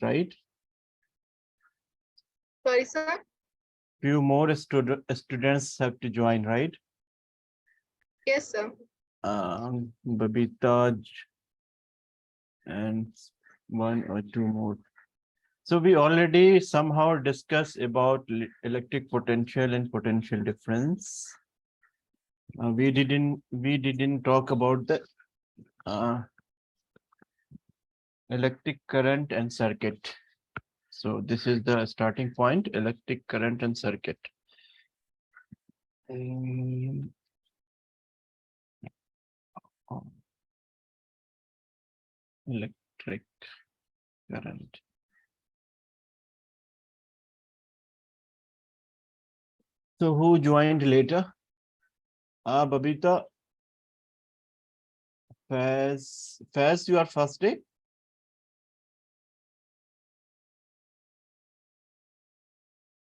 right? Sorry, sir. Few more students have to join, right? Yes, sir. Babita and one or two more. So we already somehow discussed about electric potential and potential difference. We didn't talk about the uh, electric current and circuit. So this is the starting point, electric current and circuit. Electric current. So who joined later? Babita, Faz, your first day?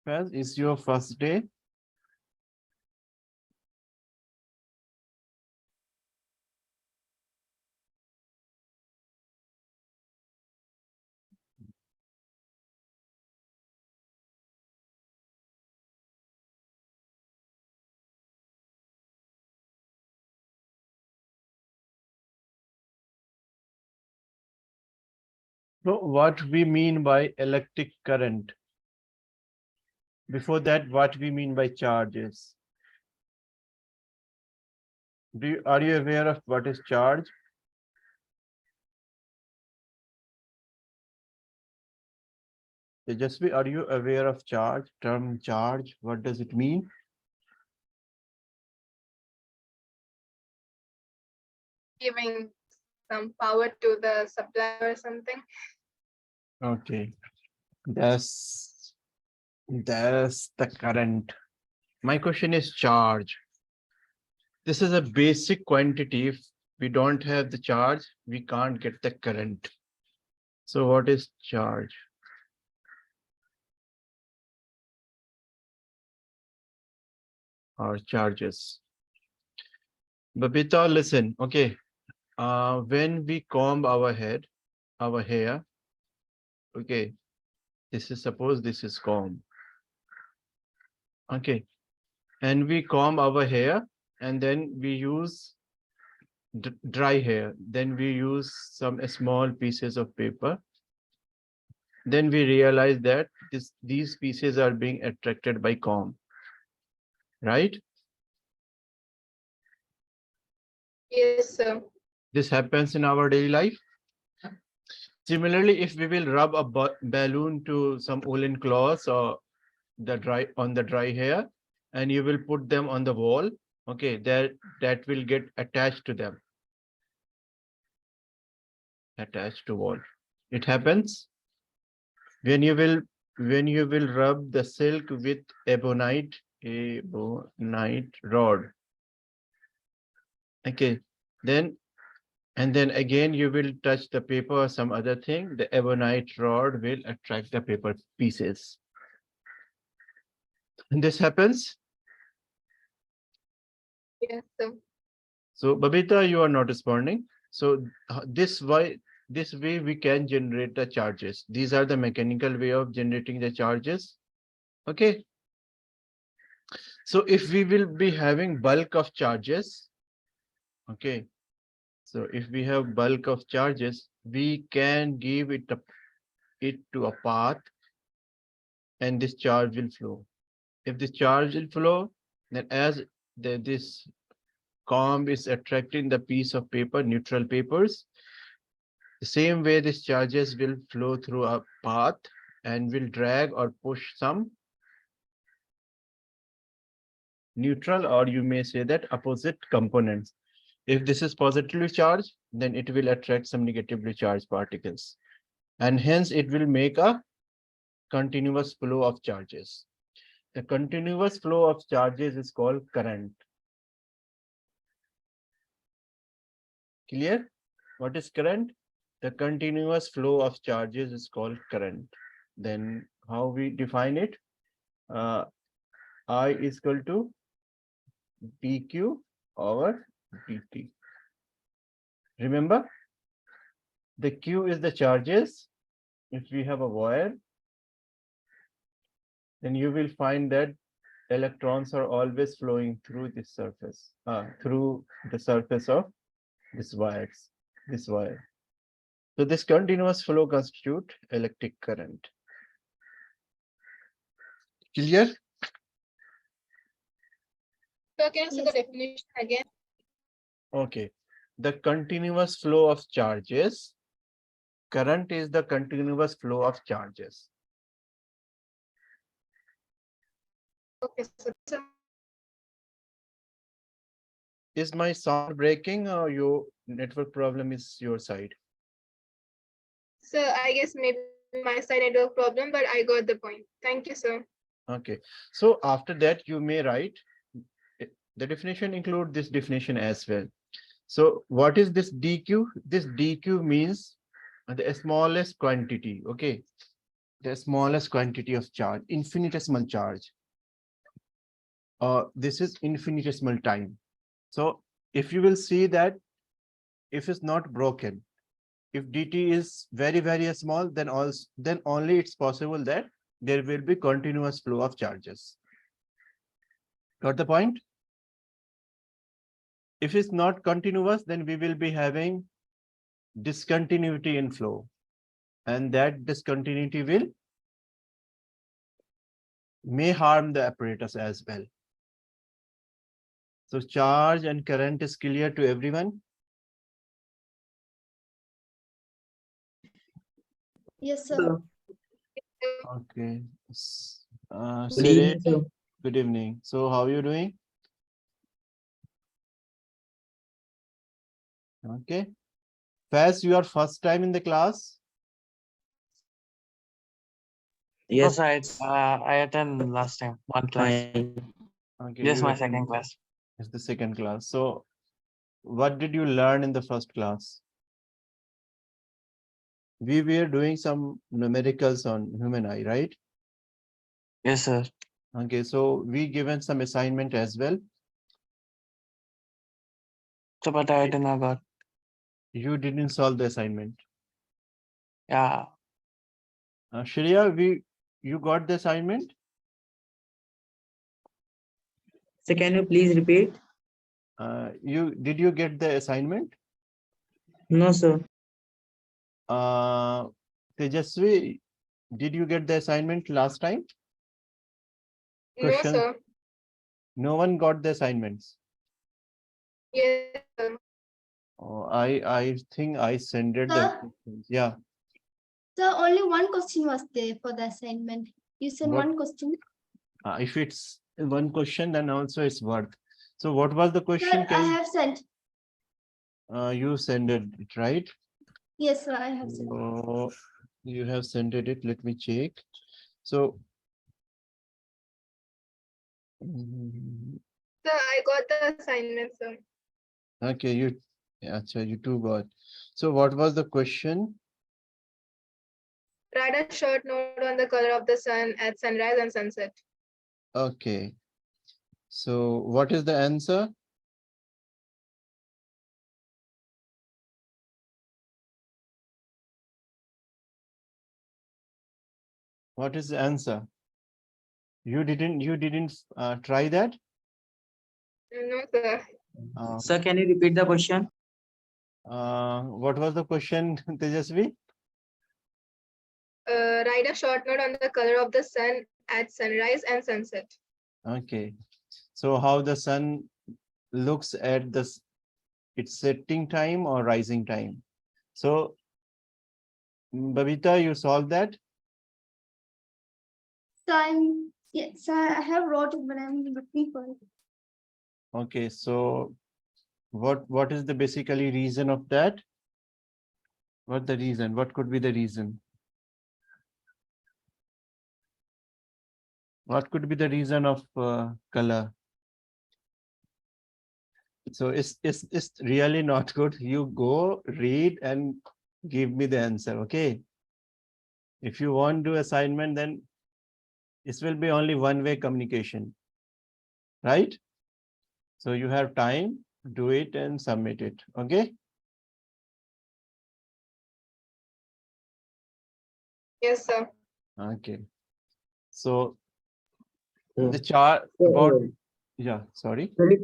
Faz, is your first day? So what we mean by electric current? Before that, what we mean by charges? Are you aware of what is charge? Tejasvi, are you aware of charge? Term charge, what does it mean? Giving some power to the supply or something. Okay, that's the current. My question is charge. This is a basic quantity. If we don't have the charge, we can't get the current. So what is charge? Or charges? Babita, listen, okay. When we comb our hair, okay, suppose this is comb. Okay, and we comb our hair and then we use dry hair. Then we use some small pieces of paper. Then we realize that these pieces are being attracted by comb, right? Yes, sir. This happens in our daily life. Similarly, if we will rub a balloon to some woolen cloths or the dry hair, and you will put them on the wall, okay, that will get attached to them. Attached to wall. It happens when you will rub the silk with ebonite rod. Okay, then and then again you will touch the paper or some other thing, the ebonite rod will attract the paper pieces. And this happens. Yes, sir. So Babita, you are not responding. So this way we can generate the charges. These are the mechanical way of generating the charges. Okay. So if we will be having bulk of charges, okay. So if we have bulk of charges, we can give it to a path and this charge will flow. If this charge will flow, then as this comb is attracting the piece of paper, neutral papers, the same way these charges will flow through a path and will drag or push some neutral, or you may say that opposite components. If this is positively charged, then it will attract some negatively charged particles. And hence it will make a continuous flow of charges. The continuous flow of charges is called current. Clear? What is current? The continuous flow of charges is called current. Then how we define it? I is equal to dq over dt. Remember, the q is the charges if we have a wire, then you will find that electrons are always flowing through this surface, through the surface of this wire. So this continuous flow constitute electric current. Clear? So can you see the definition again? Okay. The continuous flow of charges. Current is the continuous flow of charges. Okay, so Is my sound breaking or your network problem is your side? I guess maybe my side network problem, but I got the point. Thank you, sir. Okay. So after that, you may write the definition include this definition as well. So what is this dq? This dq means the smallest quantity. Okay. The smallest quantity of charge, infinitesimal charge. This is infinitesimal time. So if you will see that if it's not broken, if dt is very, very small, then only it's possible that there will be continuous flow of charges. Got the point? If it's not continuous, then we will be having discontinuity in flow, and that discontinuity may harm the apparatus as well. So charge and current is clear to everyone. Yes, sir. Okay. Good Siri, evening, sir. good evening. So how are you doing? Okay. Faz, you are first time in the class? Yes, I attended last time one class. Fine. Okay, This is you my attend. second class. It's the second class. So what did you learn in the first class? We were doing some numericals on human eye, right? Yes, sir. Okay, so we given some assignment as well. So, but I did not got. You didn't solve the assignment. Yeah, Shreya, you got the assignment? So can you please repeat? Did you get the assignment? No, sir. Tejasvi, did you get the assignment last time? No, Question. sir. No one got the assignments. Yes, sir. Oh, I think I sent it the Sir? questions. Yeah. So only one question was there for the assignment. You sent What? one question. If it's one question, then also it's worth. So what was the Sir, question? I have sent. You sent it, right? Yes, sir, I have sent. Oh, you have sent it. Let me check. So. Sir, I got the assignment, sir. Okay, you too got. So what was the question? Write a short note on the color of the sun at sunrise and sunset. Okay. So what is the answer? What is the answer? You didn't try that? No, sir. Sir, can you repeat the question? What was the question, Tejasvi? Write a short note on the color of the sun at sunrise and sunset. Okay. So how the sun looks at its setting time or rising time? So Babita, you solved that? So yes, I have wrote it, but I'm looking for it. Okay, so what is the basically reason of that? What the reason? What could be the reason? What could be the reason of color? So it's really not good. You go read and give me the answer. Okay. If you want to do assignment, then this will be only one-way communication, right? So you have time, do it and submit it. Okay. Yes, sir. Okay. So Uh, the chart so, about, yeah, sorry. so it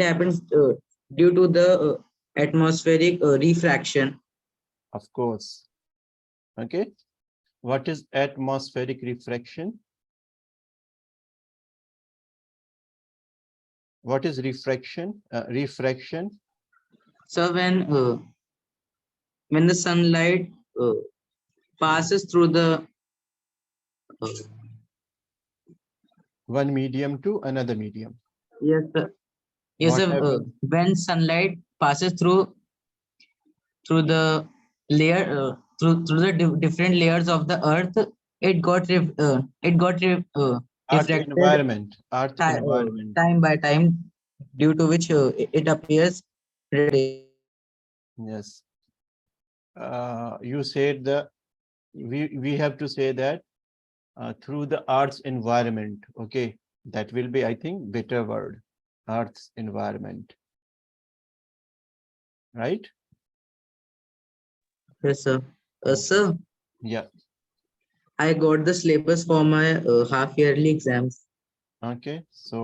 happens due to the atmospheric refraction. Of course. Okay. What is atmospheric refraction? What is refraction? Refraction. So when the sunlight passes through the uh, One medium to another medium. yes sir, yes What sir, happens? when sunlight passes through the layer through the different layers of the earth, it got Earth refracted environment. Earth environment. time by time, due to which it appears red. Yes. You said we have to say that through the Earth's environment. Okay. That will be, I think, better word. Earth's environment. Right? Yes sir. Okay. Sir, Yeah. I got the syllabus for my half yearly exams. Okay. So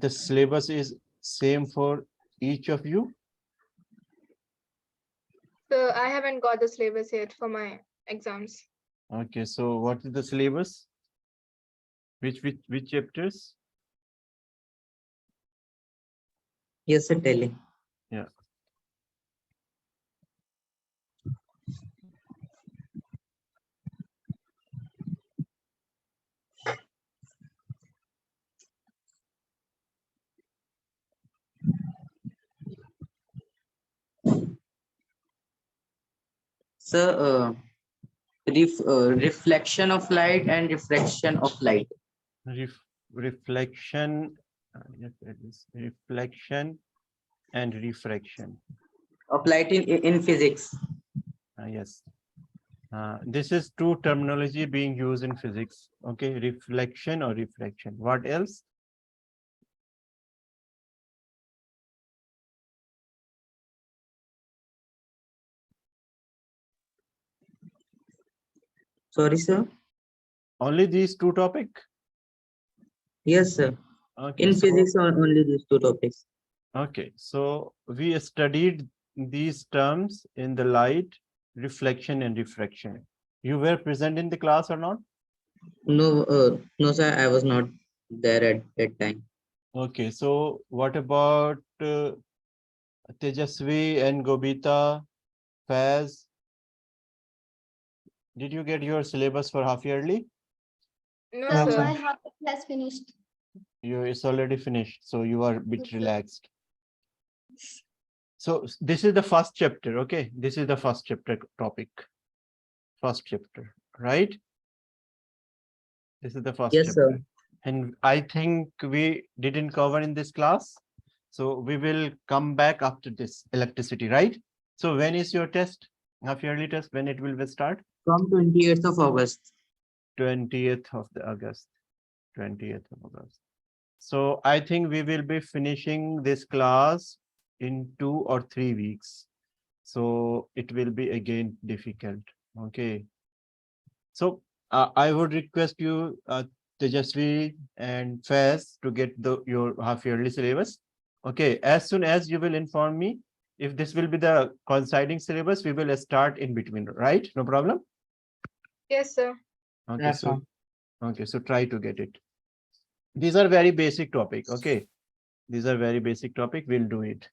the syllabus is same for each of you. So I haven't got the syllabus yet for my exams. Okay. So what is the syllabus? Which chapters? Yes sir, telling. Yeah. Sir, reflection of light and refraction of light. Reflection. Yes, it is reflection and refraction. Of light in physics. Yes. This is two terminology being used in physics. Okay, reflection or refraction. What else? Sorry, sir. Only these two topic. Yes, sir. Okay, In so physics, only these two topics. okay, so we studied these terms in the light, reflection and refraction. You were present in the class or not? No, no, sir. I was not there at that time. Okay, so what about Tejasvi and Gobita, Faz? Did you get your syllabus for half yearly? No, So sir. my half has finished. It's already finished, so you are a bit relaxed. So this is the first chapter, okay? This is the first chapter topic. First chapter, right? This is the first Yes, chapter. sir. And I think we didn't cover in this class. So we will come back after this electricity, right? So when is your test? Half yearly test, when it will start? From 28th of August. 20th of the August. 20th of August. So I think we will be finishing this class in 2 or 3 weeks. So it will be again difficult. Okay. So I would request you, Tejasvi and Faiz, to get your half yearly syllabus. Okay. As soon as you will inform me, if this will be the coinciding syllabus, we will start in between, right? No problem. Yes, sir. Okay. Yes, So, sir. okay. So try to get it. These are very basic topic. Okay. These are very basic topic. We'll do it.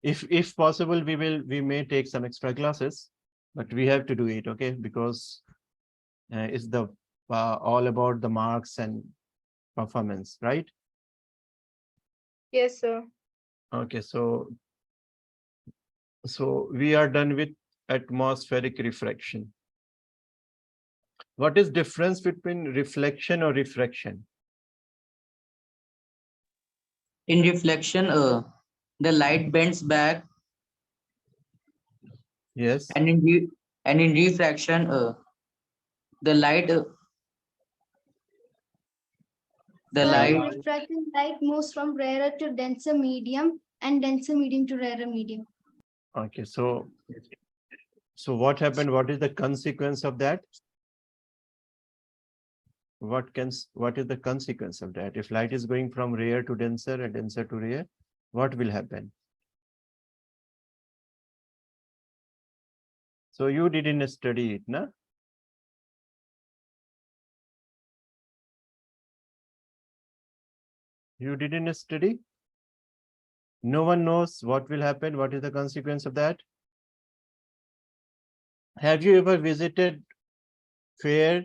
If possible, we may take some extra classes, but we have to do it. Okay. Because it's the all about the marks and performance, right? Yes, sir. Okay, so we are done with atmospheric refraction. What is difference between reflection or refraction? In reflection, the light bends back, Yes. and in refraction, the light the So in light refraction, light moves from rarer to denser medium and denser medium to rarer medium. Okay, so So what happened? What is the consequence of that? What is the consequence of that? If light is going from rare to denser and denser to rare, what will happen? So you didn't study it, no? You didn't study? No one knows what will happen. What is the consequence of that? Have you ever visited fair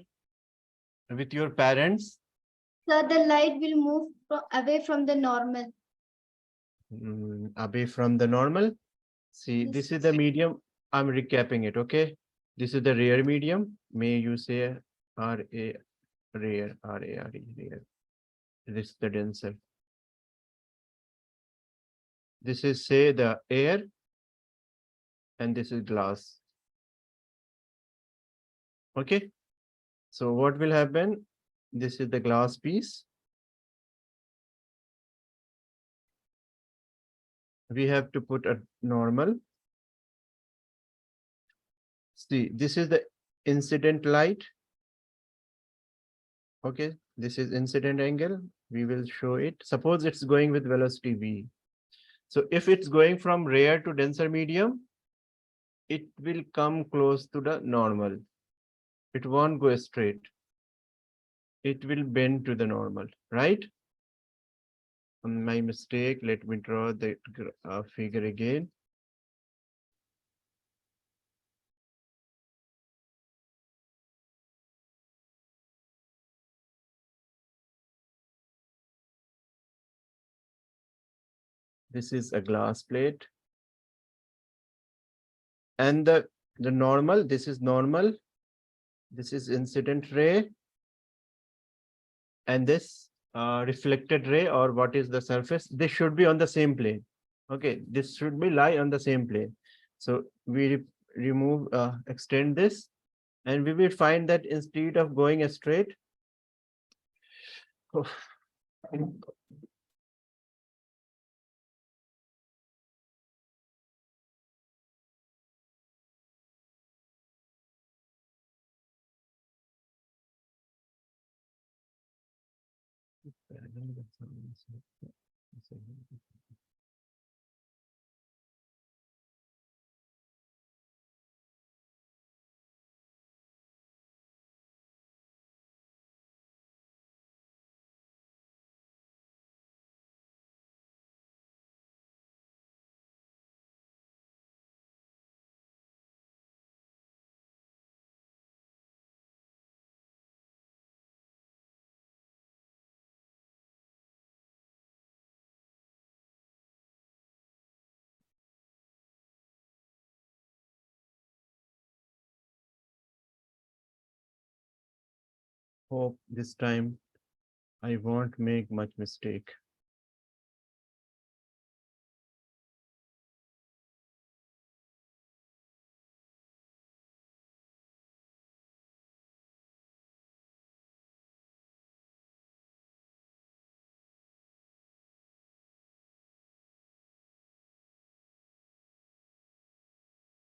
with your parents? So the light will move away from the normal. Away from the normal. See, Yes. this is the medium. I'm recapping it, okay? This is the rare medium. May you say RA, rare, RARE, rare. This is the denser. This is, say, the air, and this is glass. Okay? So what will happen? This is the glass piece. We have to put a normal. See, this is the incident light. Okay, this is incident angle. We will show it. Suppose it's going with velocity v. So if it's going from rare to denser medium, it will come close to the normal. It won't go straight. It will bend to the normal, right? My mistake. Let me draw the figure again. This is a glass plate. And the normal, this is normal. This is incident ray. And this reflected ray, or what is the surface, this should be on the same plane. Okay, this should be lie on the same plane. So we remove, extend this, and we will find that instead of going straight, oh, hope this time I won't make much mistake.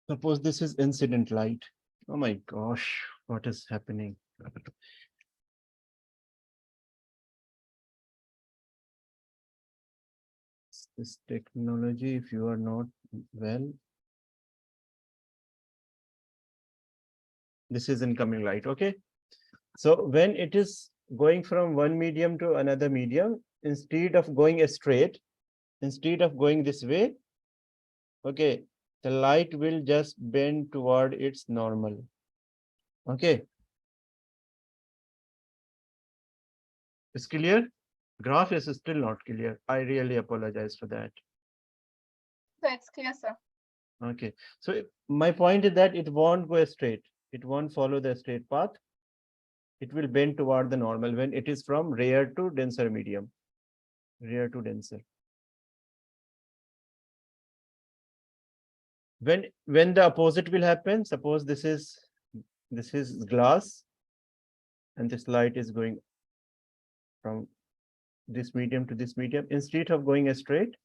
Suppose this is incident light. Oh my gosh, what is happening? This technology, if you are not well, this is incoming light. Okay, so when it is going from one medium to another medium, instead of going straight, instead of going this way, okay, the light will just bend toward its normal. Okay, it's clear. Graph is still not clear. I really apologize for that. So it's clear, sir. Okay, so my point is that it won't go straight. It won't follow the straight path. It will bend toward the normal when it is from rare to denser medium. Rare to denser. When the opposite will happen, suppose this is glass, and this light is going from this medium to this medium. Instead of going straight,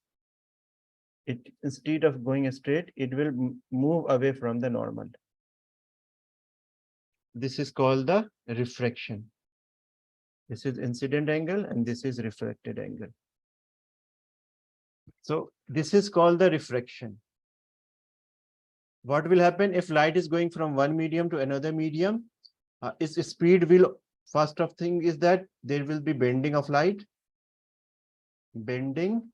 it will move away from the normal. this is called the refraction. This is incident angle and this is refracted angle. So this is called the refraction. What will happen if light is going from one medium to another medium? Its speed will, first of thing is that there will be bending of light. Bending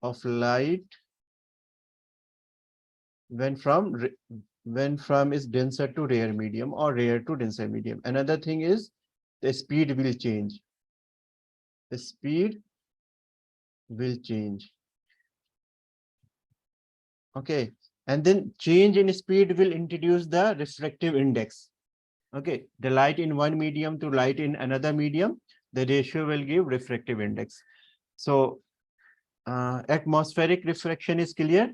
of light when from is denser to rare medium or rare to denser medium. Another thing is the speed will change. The speed will change. Okay. And then change in speed will introduce the refractive index. Okay. The light in one medium to light in another medium, the ratio will give refractive index. So atmospheric refraction is clear.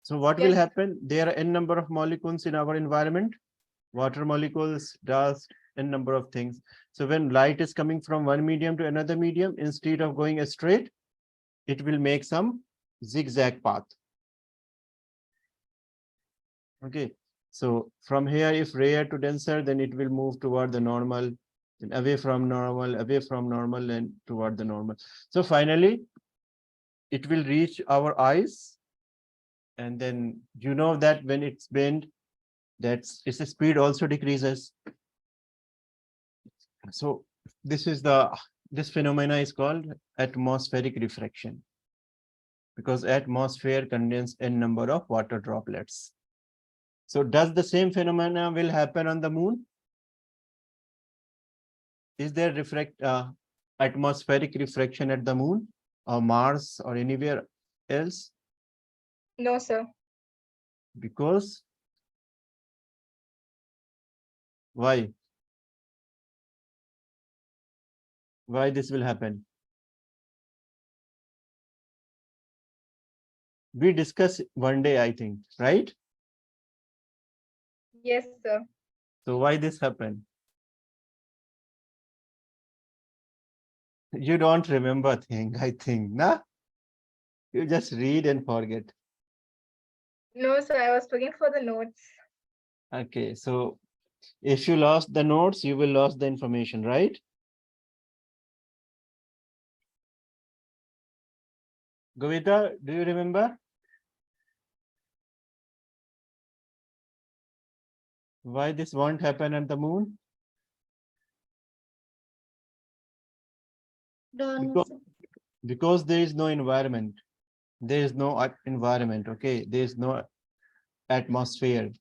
So what will Yes. happen? There are n number of molecules in our environment, water molecules, dust, n number of things. So when light is coming from one medium to another medium, instead of going straight, it will make some zigzag path. Okay. So from here, if rare to denser, then it will move toward the normal, then away from normal, and toward the normal. So finally, it will reach our eyes. And then you know that when it's bent, that's its speed also decreases. So this phenomena is called atmospheric refraction, because atmosphere contains n number of water droplets. So does the same phenomena will happen on the moon? Is there atmospheric refraction at the moon or Mars or anywhere else? No, sir. Because why? Why this will happen? We discuss one day, I think, right? Yes, sir. So why this happened? You don't remember thing, I think, nah? You just read and forget. No, sir. I was looking for the notes. Okay, so if you lost the notes, you will lose the information, right? Govita, do you remember? Why this won't happen at the moon? Don't know, Because, sir. because there is no environment. There is no environment, okay? There is no atmosphere.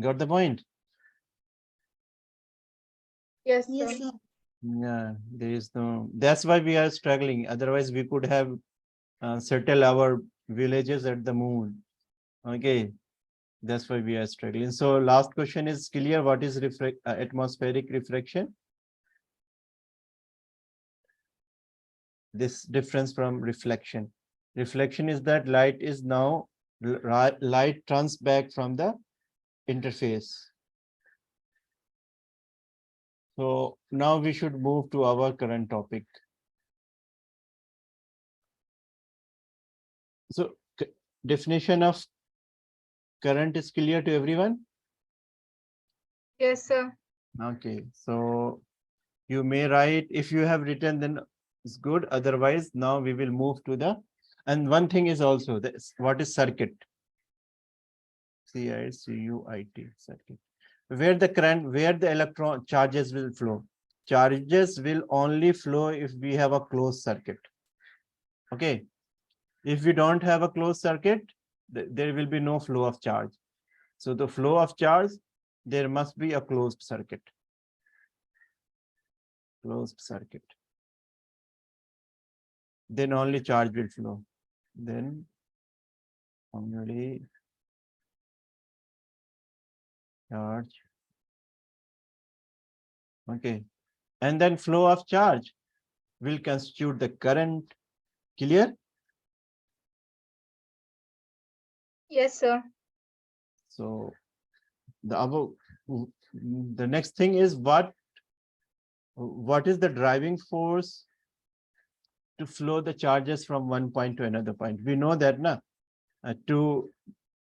Got the point? Yes, Yes, sir. sir. Yeah, there is no. That's why we are struggling. Otherwise, we could have settled our villages at the moon. Okay, that's why we are struggling. So last question is clear. What is atmospheric refraction? This difference from reflection. Reflection is that light is now light turns back from the interface. So now we should move to our current topic. So definition of current is clear to everyone? Yes, sir. Okay, so you may write, if you have written, then it's good. Otherwise, now we will move to the, and one thing is also this, what is circuit? CICUIT, circuit. Where the current, where the electron charges will flow. Charges will only flow if we have a closed circuit. Okay. If we don't have a closed circuit, there will be no flow of charge. So the flow of charge, there must be a closed circuit. Closed circuit. Then only charge will flow. Then only charge. Okay. And then flow of charge will constitute the current. Clear? Yes, sir. So the next thing is what is the driving force to flow the charges from one point to another point? We know that, na? To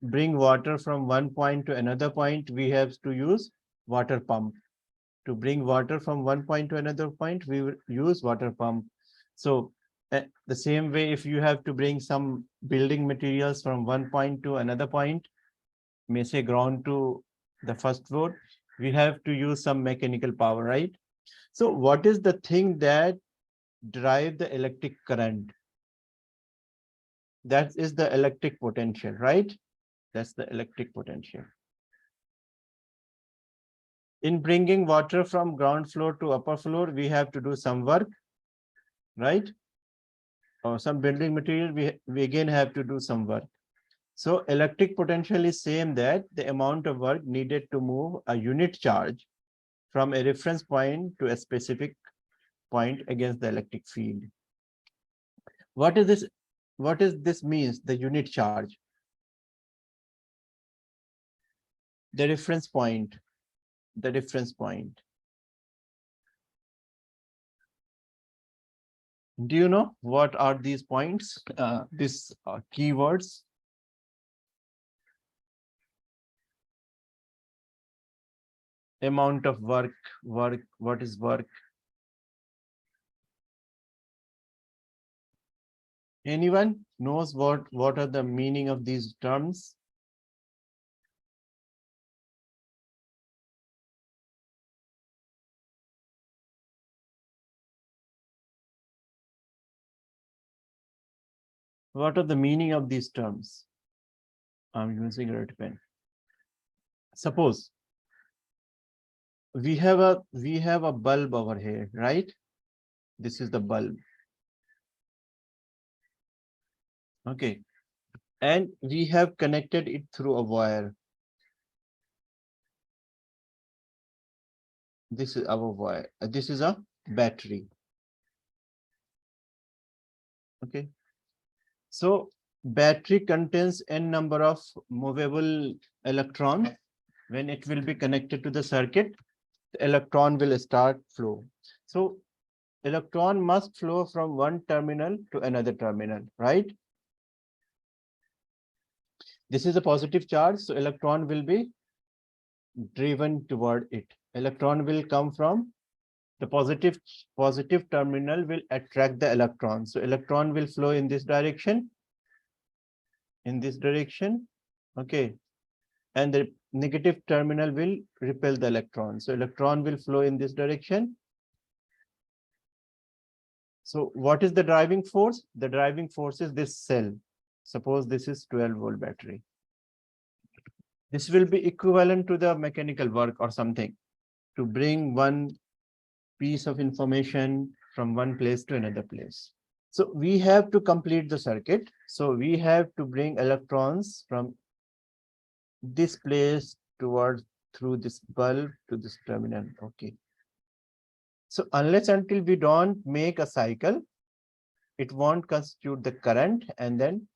bring water from one point to another point, we have to use water pump. To bring water from one point to another point, we will use water pump. So the same way, if you have to bring some building materials from one point to another point, may say ground to the first floor, we have to use some mechanical power, right? So what is the thing that drive the electric current? That is the electric potential, right? That's the electric potential. In bringing water from ground floor to upper floor, we have to do some work, right? Or some building material, we again have to do some work. So electric potential is same that the amount of work needed to move a unit charge from a reference point to a specific point against the electric field. What is this? What is this means? The unit charge. The reference point. The reference point. Do you know what are these points? These keywords. Amount of work, what is work? Anyone knows what are the meaning of these terms? What are the meaning of these terms? I'm using a red pen. Suppose we have a bulb over here, right? This is the bulb. Okay. And we have connected it through a wire. This is our wire. This is a battery. Okay. So battery contains n number of movable electrons. When it will be connected to the circuit, the electron will start flow. So electron must flow from one terminal to another terminal, right? This is a positive charge, so electron will be driven toward it. Electron will come from the positive terminal will attract the electron. So electron will flow in this direction. In this direction. Okay. And the negative terminal will repel the electron. So electron will flow in this direction. So what is the driving force? The driving force is this cell. Suppose this is 12-volt battery. This will be equivalent to the mechanical work or something to bring one piece of information from one place to another place. So we have to complete the circuit. So we have to bring electrons from this place towards through this bulb to this terminal. Okay. So unless until we don't make a cycle, it won't constitute the current and then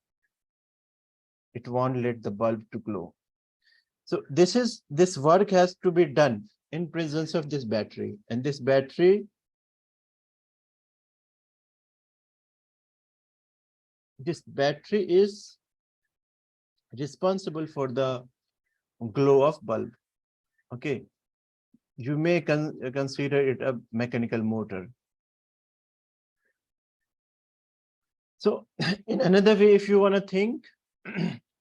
it won't let the bulb to glow. So this work has to be done in presence of this battery, and this battery is responsible for the glow of bulb. Okay. You may consider it a mechanical motor. So in another way, if you want to think,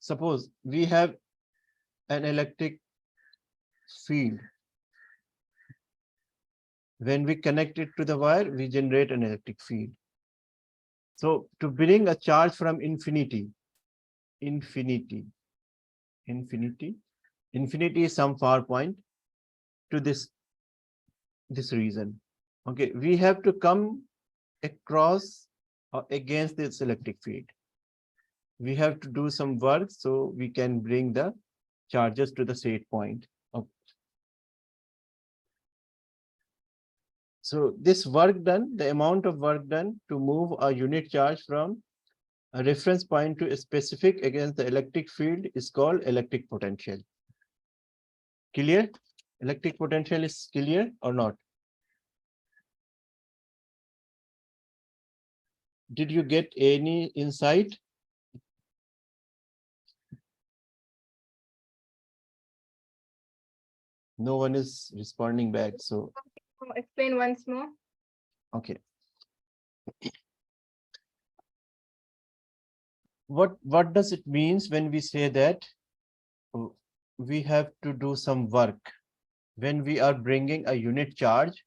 suppose we have an electric field. When we connect it to the wire, we generate an electric field. So to bring a charge from infinity is some far point to this region. Okay, we have to come across or against this electric field. We have to do some work so we can bring the charges to the set point. So this work done, the amount of work done to move a unit charge from a reference point to a specific against the electric field is called electric potential. Clear? Electric potential is clear or not? Did you get any insight? No one is responding back. So, Explain once more. okay. What does it means when we say that we have to do some work when we are bringing a unit charge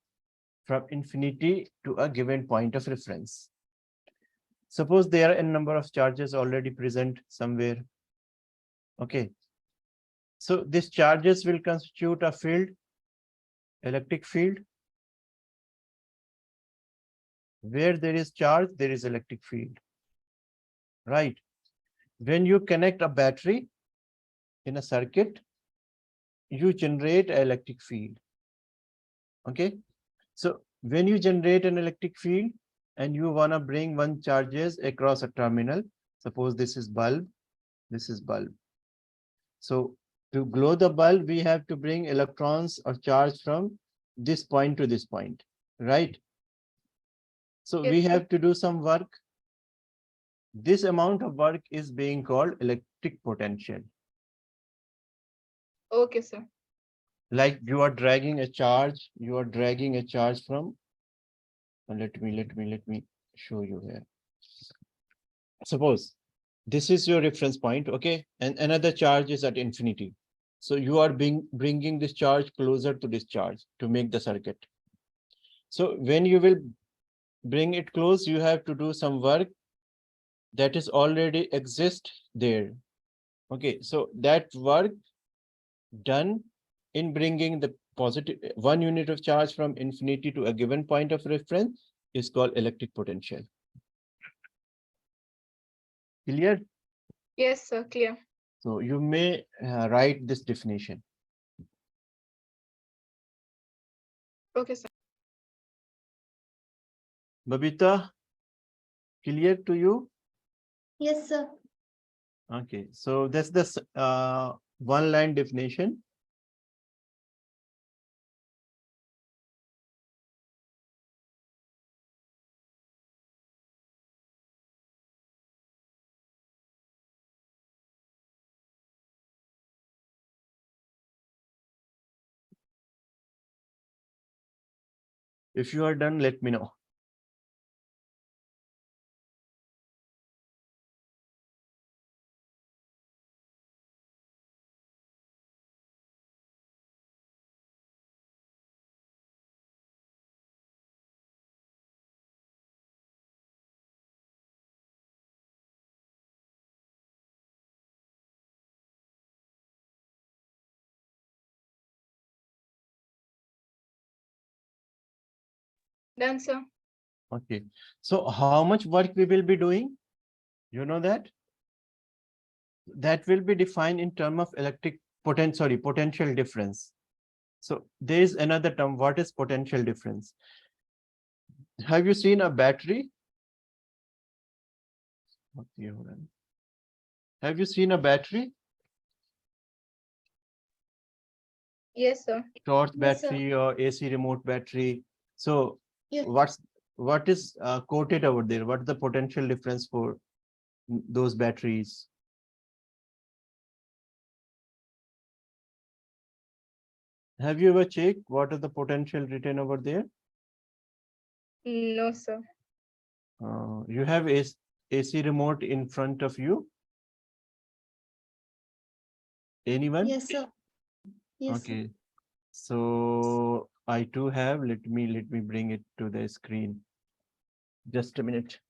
from infinity to a given point of reference? Suppose there are a number of charges already present somewhere. Okay. So these charges will constitute a field, electric field. Where there is charge, there is electric field. Right. When you connect a battery in a circuit, you generate an electric field. Okay. So when you generate an electric field and you want to bring one charges across a terminal, suppose this is bulb, this is bulb. So to glow the bulb, we have to bring electrons or charge from this point to this point, right? So Yes, we sir. have to do some work. This amount of work is being called electric potential. Okay, sir. Like you are dragging a charge, from, let me show you here. Suppose this is your reference point, okay, and another charge is at infinity. So you are bringing this charge closer to this charge to make the circuit. So when you will bring it close, you have to do some work that is already exist there. Okay, so that work done in bringing the positive 1 unit of charge from infinity to a given point of reference is called electric potential. Clear? Yes, sir. Clear. So you may write this definition. Okay, sir. Babita, clear to you? Yes, sir. Okay, so that's the one line definition. If you are done, let me know. Done, sir. Okay, so how much work we will be doing? You know that? That will be defined in term of potential difference. So there is another term. What is potential difference? Have you seen a battery? Have you seen a battery? Yes, sir. Torch Yes, sir. battery or AC remote battery. So Yes. what is quoted over there? What is the potential difference for those batteries? Have you ever checked what is the potential written over there? No, sir. You have AC remote in front of you? Anyone? Yes, sir. Yes, sir. Okay. So I too have, let me bring it to the screen. Just a minute.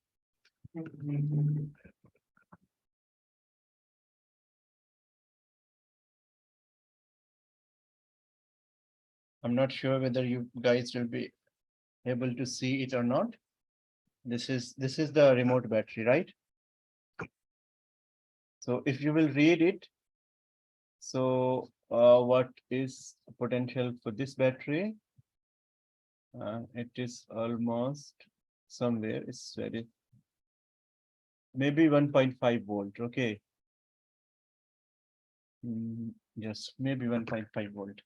I'm not sure whether you guys will be able to see it or not. This is the remote battery, right? So if you will read it, so what is potential for this battery? It is almost somewhere, it's very, maybe 1.5 volt, okay. Yes, maybe 1.5 volt.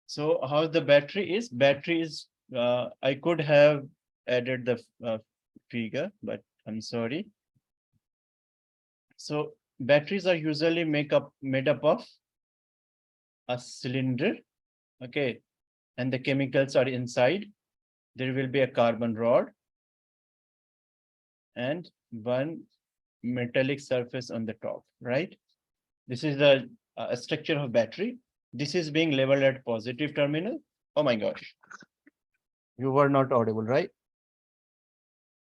So how the battery is? Battery is, I could have added the figure, but I'm sorry. So batteries are usually made up of a cylinder Okay, and the chemicals are inside. There will be a carbon rod and one metallic surface on the top, right? This is the structure of battery. This is being labeled at positive terminal. Oh my gosh. You were not audible, right?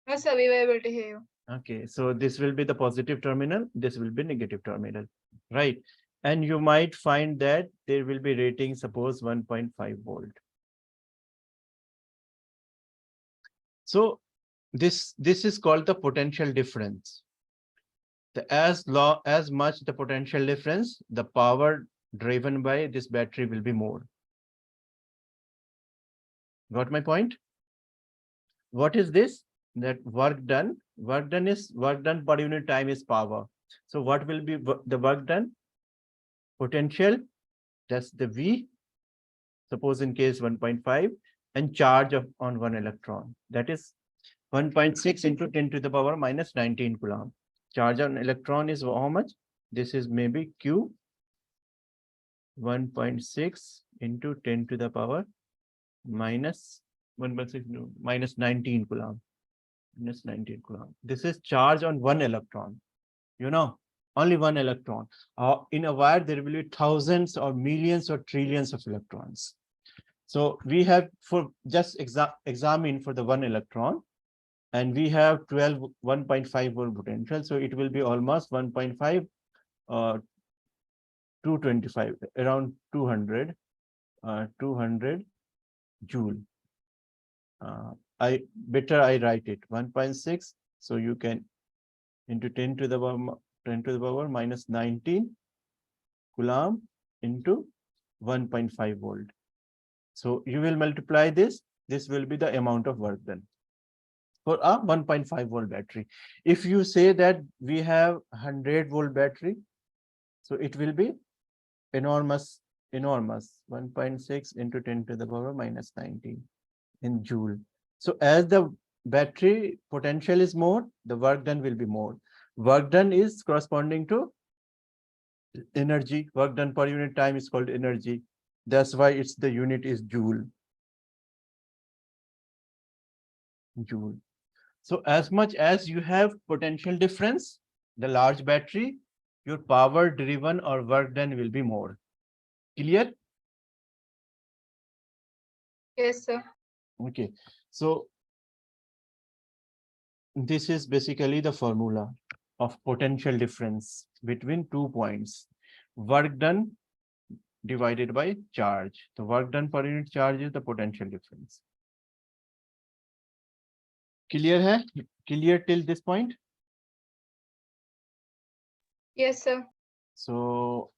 No, sir, we were able to hear you. Okay, so this will be the positive terminal. This will be negative terminal, right? And you might find that there will be rating, suppose 1.5 volt. So this is called the potential difference. As much the potential difference, the power driven by this battery will be more. Got my point? What is this? That work done. Work done is work done per unit time is power. So what will be the work done? Potential, that's the V. Suppose in case 1.5 and charge on one electron. That is 1.6 into 10 to the power minus 19 coulomb. Charge on electron is how much? This is maybe Q 1.6 into 10 to the power minus 1.6 no, minus 19 coulomb. Minus 19 coulomb. This is charge on one electron. You know, only one electron. In a wire, there will be thousands or millions or trillions of electrons. So we have for just examine for the one electron, and we have 1.5 volt potential. So it will be almost 1.5 225 around 200 200 joule. I write it 1.6, so you can into 10 to the power minus 19 coulomb into 1.5 volt. So you will multiply this. This will be the amount of work done for a 1.5 volt battery. If you say that we have 100 volt battery, so it will be enormous 1.6 into 10 to the power minus 19 in joule. So as the battery potential is more, the work done will be more. Work done is corresponding to energy. Work done per unit time is called energy. That's why it's the unit is joule. Joule. So as much as you have potential difference, the large battery, your power driven or work done will be more. Clear? Yes, sir. Okay. So this is basically the formula of potential difference between 2 points. Work done divided by charge. The work done per unit charge is the potential difference. Clear hai? Clear till this point? Yes, sir. So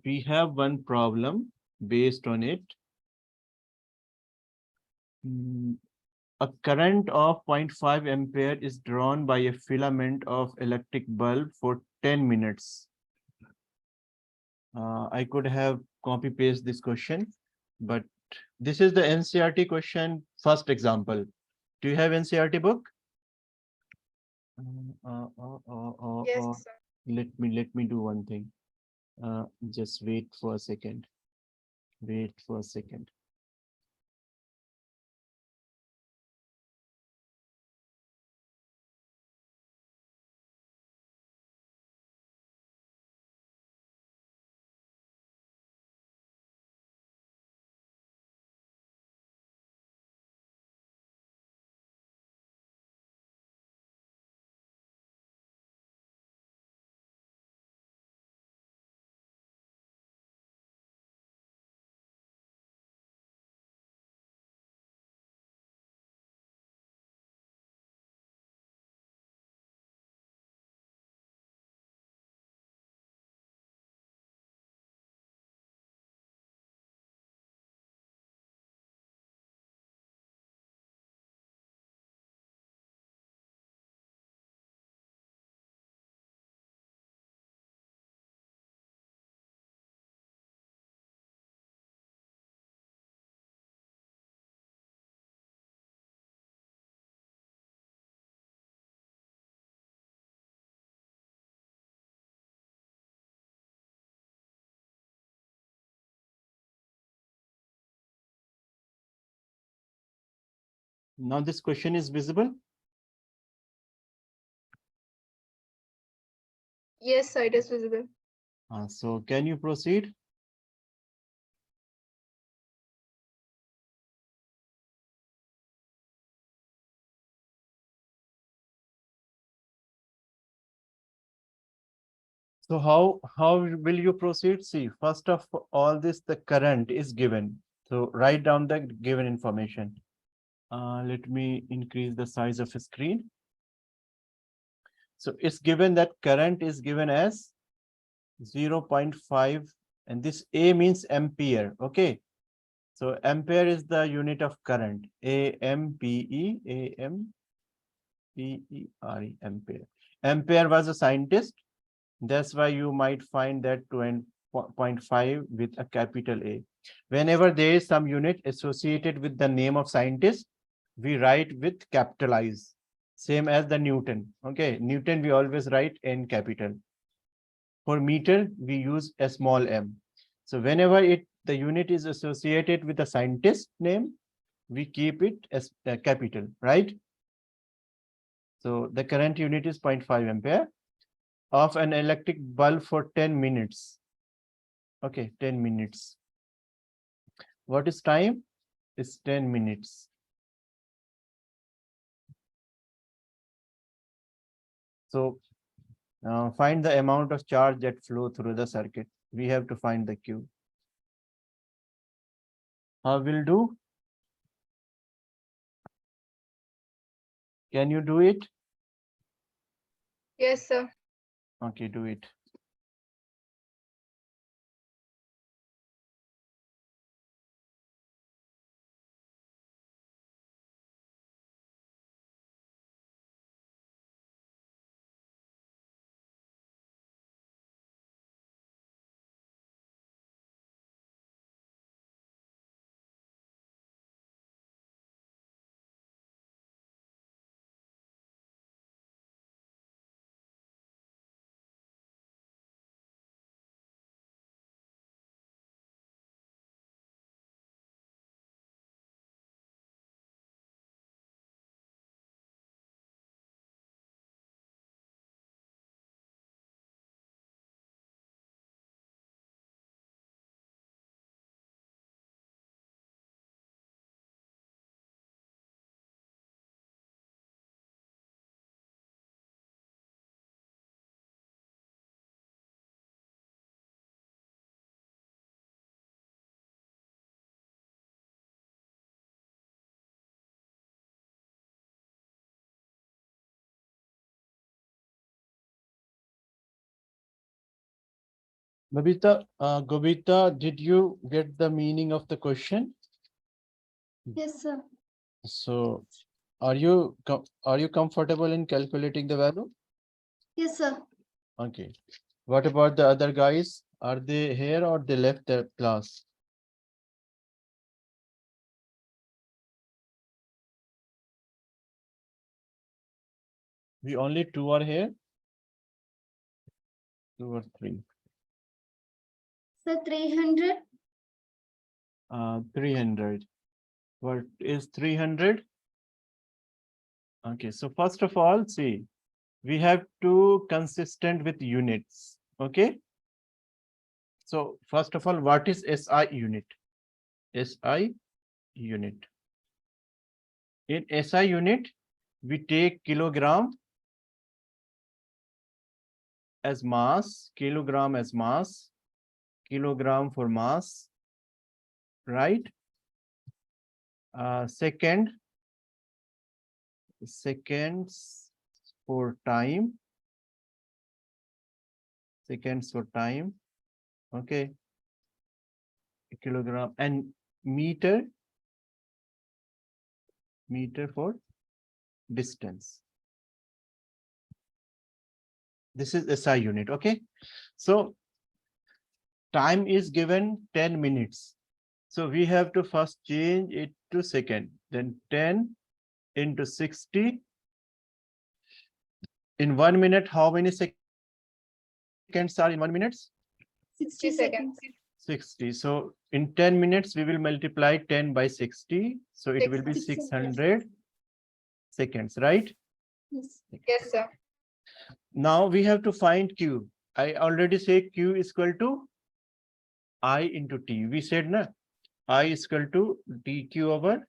we have one problem based on it. A current of 0.5 ampere is drawn by a filament of electric bulb for 10 minutes. I could have copy paste this question, but this is the NCRT question, first example. Do you have NCRT book? Yes, sir. Let me do one thing. Just wait for a second. Wait for a second. Now this question is visible. Yes, sir, it is visible. So can you proceed? So how will you proceed? See, first of all, this the current is given. So write down the given information. Let me increase the size of the screen. So it's given that current is given as 0.5, and this A means ampere. Okay. So ampere is the unit of current. AMPE, ampere. Ampere was a scientist. That's why you might find that 0.5 with a capital A. Whenever there is some unit associated with the name of scientist, we write with capitalize. Same as the Newton. Okay, Newton we always write in capital. For meter, we use a small m. So whenever the unit is associated with a scientist name, we keep it as a capital, right? So the current unit is 0.5 ampere of an electric bulb for 10 minutes. Okay, 10 minutes. What is time? It's 10 minutes. So find the amount of charge that flow through the circuit. We have to find the Q. How will do? Can you do it? Yes, sir. Okay, do it. Gobita, did you get the meaning of the question? Yes, sir. So, are you comfortable in calculating the value? Yes, sir. Okay. What about the other guys? Are they here or they left the class? We only two are here. 2 or 3. Sir, 300. 300. What is 300? Okay, so first of all, see, we have to consistent with units. Okay. So first of all, what is SI unit? SI unit. In SI unit, we take kilogram as mass, kilogram as mass, kilogram for mass, right? Second, seconds for time, seconds for time, okay, kilogram, and meter, meter for distance. This is SI unit, okay? So time is given 10 minutes. So we have to first change it to second, then 10 into 60. In 1 minute, how many seconds are in 1 minute? 60 seconds. 60. So in 10 minutes, we will multiply 10 by 60. So it will be 600. 600 seconds, right? Yes. Yes, sir. Now we have to find Q. I already say Q is equal to I into T. We said na, I is equal to dQ over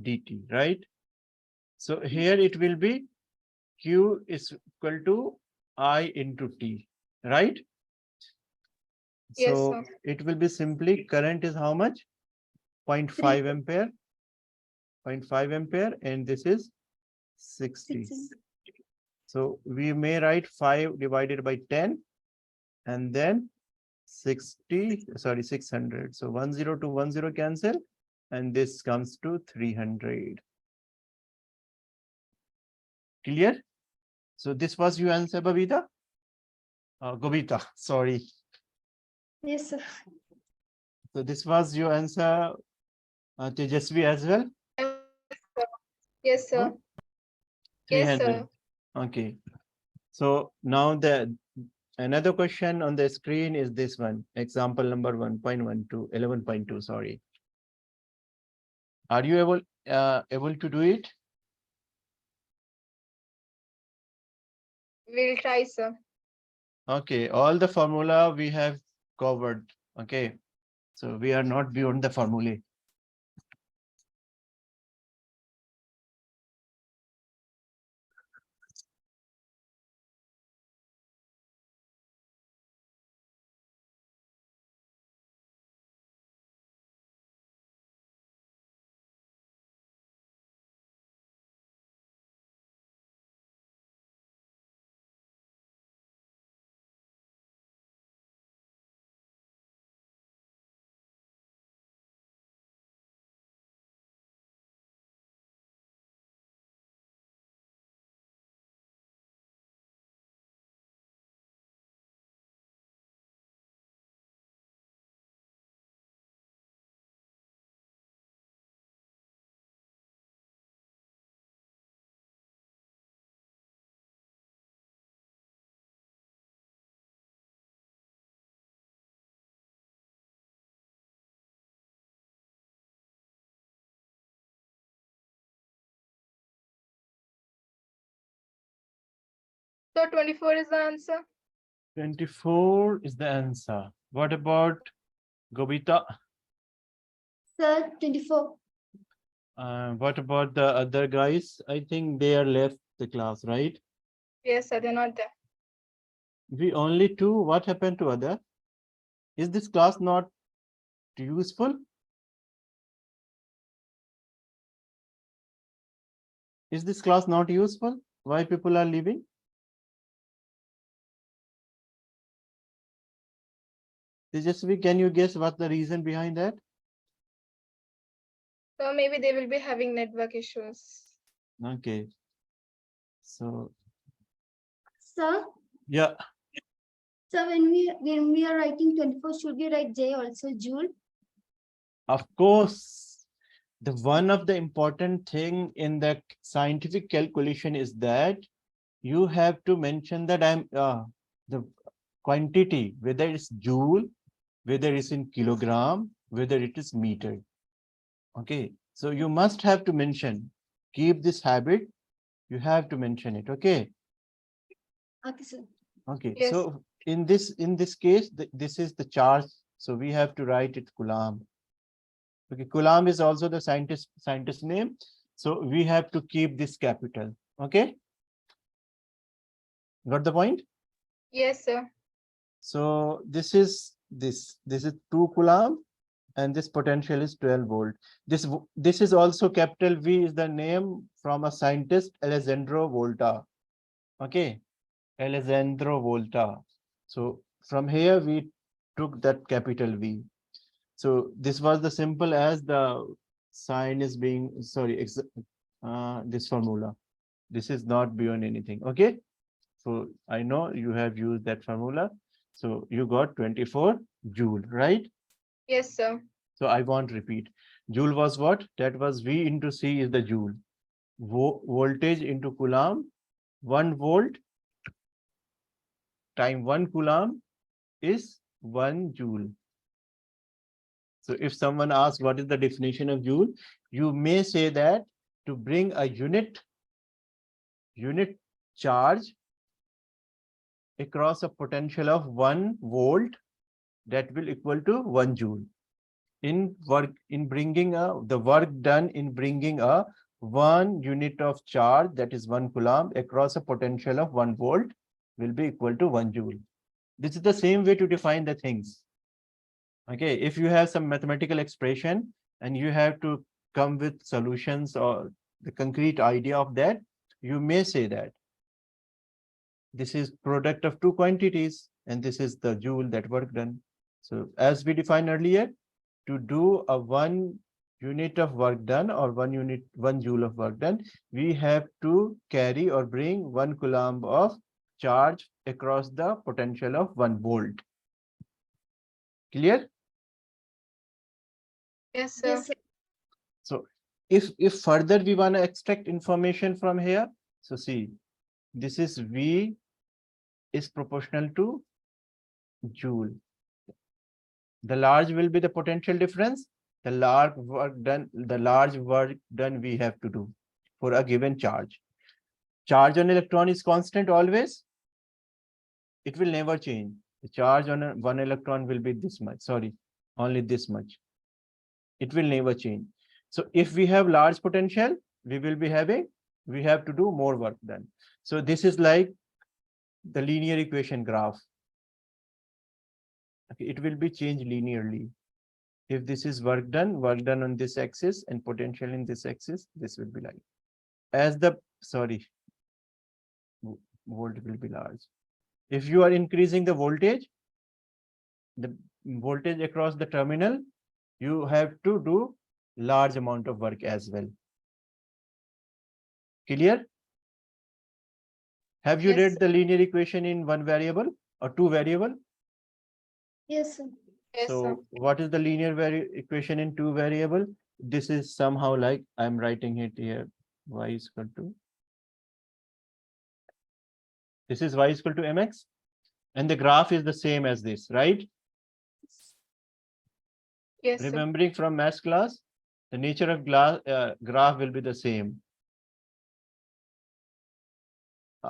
dt, right? So here it will be Q is equal to I into T, right? Yes, So sir. it will be simply current is how much? 0.5 ampere, 0.5 ampere, and this is 60. 60. So we may write 5 divided by 10 and then 60, sorry, 600. So 10 to 10 cancel, and this comes to 300. Clear? So this was your answer, Babita? Gobita, sorry. Yes, sir. So this was your answer, Tejasvi as well? Yes, sir. Hmm? Yes, 300. sir. Okay. So now the another question on the screen is this one. Example number 1.12, 11.2, sorry. Are you able to do it? We'll try, sir. Okay, all the formula we have covered. Okay, so we are not beyond the formulae. So 24 is the answer. 24 is the answer. What about Gobita? Sir, 24. What about the other guys? I think they are left the class, right? Yes, sir. They're not there. We only two. What happened to other? Is this class not useful? Is this class not useful? Why people are leaving? Tejasvi, can you guess what's the reason behind that? So maybe they will be having network issues. Okay. So Sir, yeah, sir, when we are writing 24, should we write J also, Joule? of course. The one of the important thing in the scientific calculation is that you have to mention that the quantity, whether it's joule, whether it's in kilogram, whether it is meter. Okay, so you must have to mention. Keep this habit. You have to mention it. Okay. Okay, sir. Okay. Yes. So in this case, this is the charge. So we have to write it Coulomb. Okay, Coulomb is also the scientist name. So we have to keep this capital. Okay. Got the point? Yes, sir. So this is 2 Coulomb, and this potential is 12 volt. This is also capital V is the name from a scientist, Alessandro Volta. Okay, Alessandro Volta. So from here we took that capital V. So this was the simple as the sign is being this formula. This is not beyond anything. Okay. So I know you have used that formula. So you got 24 joule, right? Yes, sir. So I won't repeat. Joule was what? That was V into C is the joule. Voltage into Coulomb. 1 volt time 1 Coulomb is 1 joule. So if someone asks what is the definition of joule, you may say that to bring a unit charge across a potential of 1 volt that will equal to 1 joule. The work done in bringing a 1 unit of charge, that is 1 coulomb, across a potential of 1 volt will be equal to 1 joule. This is the same way to define the things. Okay, if you have some mathematical expression and you have to come with solutions or the concrete idea of that, you may say that this is product of 2 quantities and this is the joule that work done. So as we defined earlier, to do a 1 unit of work done or 1 joule of work done, we have to carry or bring 1 coulomb of charge across the potential of 1 volt. Clear? Yes, sir. Yes, sir. So if further we want to extract information from here, so see, this is V is proportional to joule. The large will be the potential difference. The large work done we have to do for a given charge. Charge on electron is constant always. It will never change. The charge on 1 electron will be this much. Sorry, only this much. It will never change. So if we have large potential, we have to do more work done. So this is like the linear equation graph. Okay, it will be changed linearly. If this is work done on this axis and potential in this axis, this will be like as the volt will be large. If you are increasing the voltage across the terminal, you have to do large amount of work as well. Clear? Have you Yes, read the linear equation in 1 variable or 2 variable? Yes, sir. Yes, sir. So what is the linear equation in 2 variable? This is somehow like I'm writing it here. Y is equal to. This is y is equal to mx. And the graph is the same as this, right? Yes, sir. Remembering from math class, the nature of graph will be the same.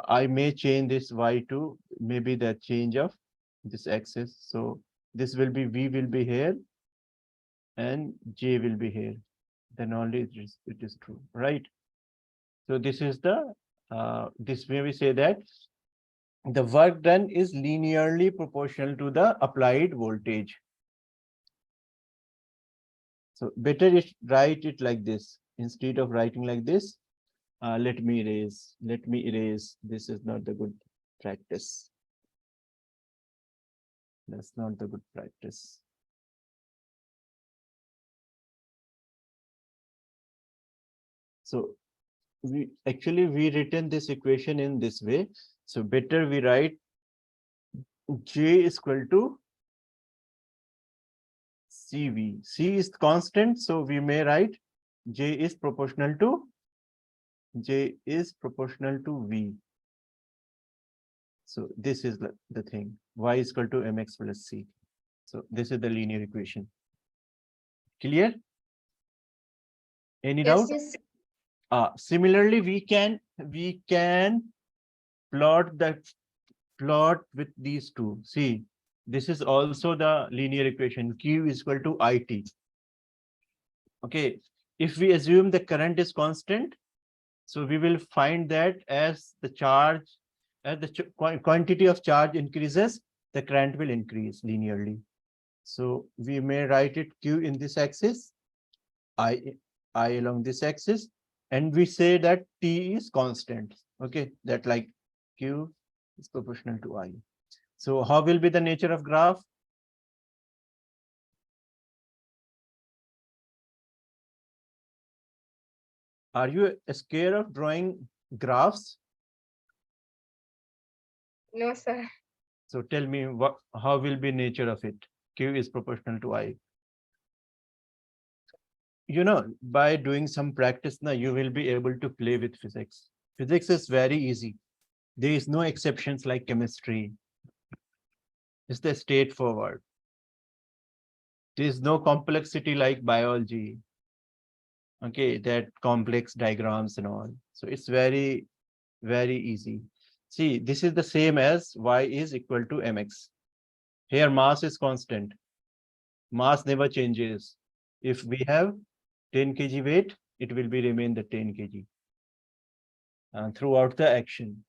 I may change this y to maybe the change of this axis. So this will be V will be here and J will be here. Then only it is true, right? So this is the this way we say that the work done is linearly proportional to the applied voltage. So better write it like this instead of writing like this. Let me erase. This is not the good practice. That's not the good practice. So we written this equation in this way. So better we write J is equal to CV. C is constant, so we may write J is proportional to V. So this is the thing. Y is equal to mx plus c. So this is the linear equation. Clear? Any doubt? Yes, sir. Similarly, we can plot with these two. See, this is also the linear equation. Q is equal to IT. Okay, if we assume the current is constant, so we will find that as the quantity of charge increases, the current will increase linearly. So we may write it Q in this axis, I along this axis, and we say that T is constant. Okay, that like Q is proportional to I. So how will be the nature of graph? Are you scared of drawing graphs? No, sir. So tell me how will be nature of it? Q is proportional to I. By doing some practice now, you will be able to play with physics. Physics is very easy. There is no exceptions like chemistry. It's the straightforward. There is no complexity like biology. Okay, that complex diagrams and all. So it's very, very easy. See, this is the same as y is equal to mx. Here mass is constant. Mass never changes. If we have 10 kg weight, it will be remain the 10 kg throughout the action.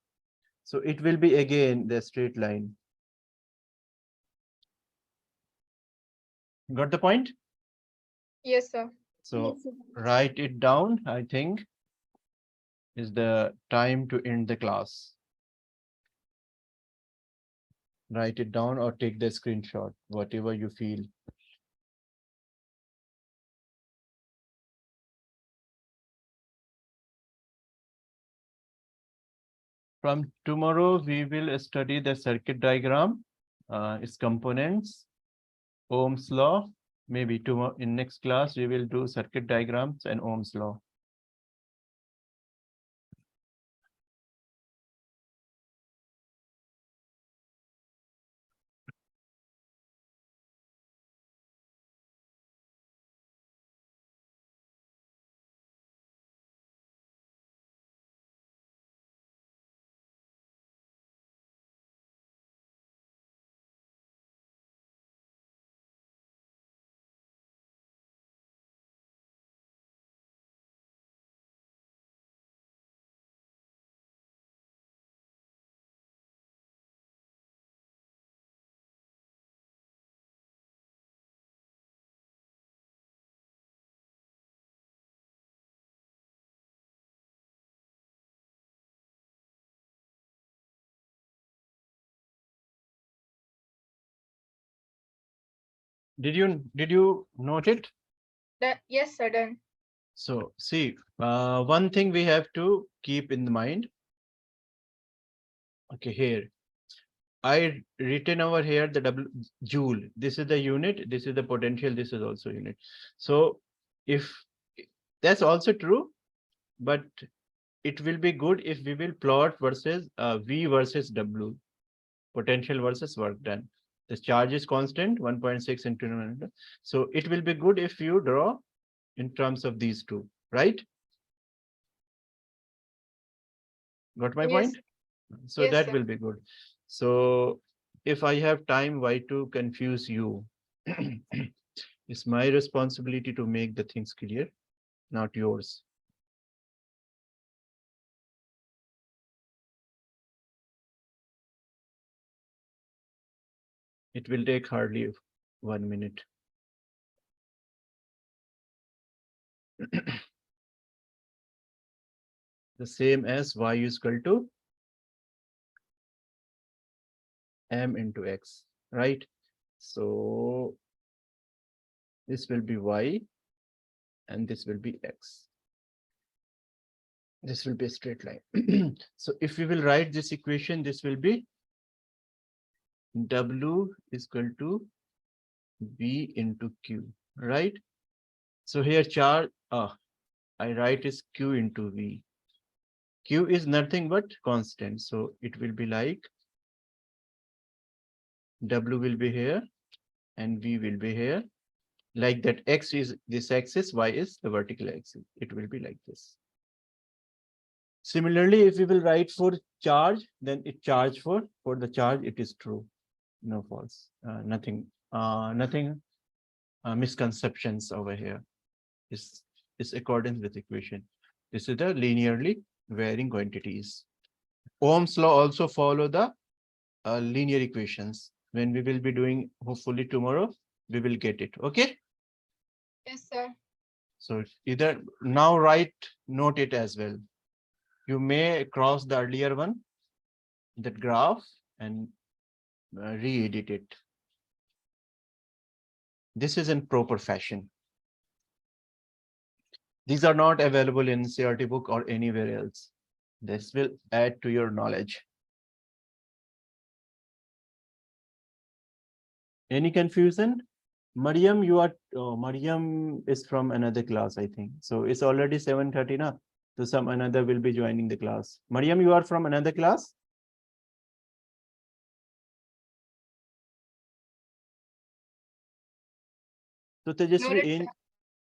So it will be again the straight line. Got the point? Yes, sir. So Yes, sir. write it down, I think, is the time to end the class. Write it down or take the screenshot, whatever you feel. From tomorrow, we will study the circuit diagram, its components, Ohm's law. Maybe tomorrow in next class, we will do circuit diagrams and Ohm's law. Did you note it? Yes, sir, done. So see, one thing we have to keep in mind. Okay, here I written over here the W joule. This is the unit. This is the potential. This is also unit. So if that's also true, but it will be good if we will plot versus V versus W, potential versus work done. The charge is constant, 1.6 into 900. So it will be good if you draw in terms of these two, right? Got my Yes. point? So Yes, that sir. will be good. So if I have time, why to confuse you? It's my responsibility to make the things clear, not yours. It will take hardly 1 minute. The same as y is equal to m into x, right? So this will be y and this will be x. This will be a straight line. So if we will write this equation, this will be W is equal to V into Q, right? So here charge, I write is Q into V. Q is nothing but constant. So it will be like W will be here and V will be here. Like that X is this axis, Y is the vertical axis. It will be like this. Similarly, if we will write for charge, then it charge for the charge, it is true. No false, nothing misconceptions over here. Is accordance with equation. This is the linearly varying quantities. Ohm's law also follow the linear equations. When we will be doing, hopefully tomorrow, we will get it. Okay. Yes, sir. So either now write, note it as well. You may cross the earlier one, that graph, and re-edit it. This is in proper fashion. These are not available in CRT book or anywhere else. This will add to your knowledge. Any confusion? Mariam, you are Mariam is from another class, I think. So it's already 7:30 now. So some another will be joining the class. Mariam, you are from another class? So Tejasvi, Noted, sir.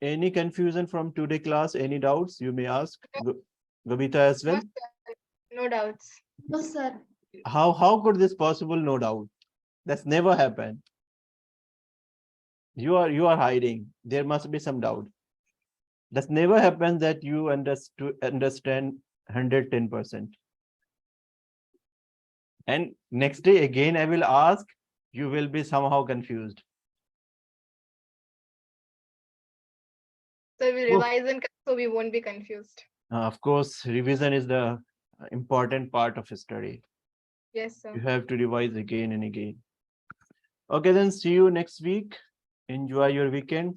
Any confusion from today class? Any doubts? You may ask. Babita as well. No doubts. No, sir. How could this possible? No doubt. That's never happened. You are hiding. There must be some doubt. That's never happens that you understand 110%. And next day again I will ask, you will be somehow confused. So we'll Oh. revise and so we won't be confused. Of course, revision is the important part of study. Yes, sir. You have to revise again and again. Okay, then see you next week. Enjoy your weekend.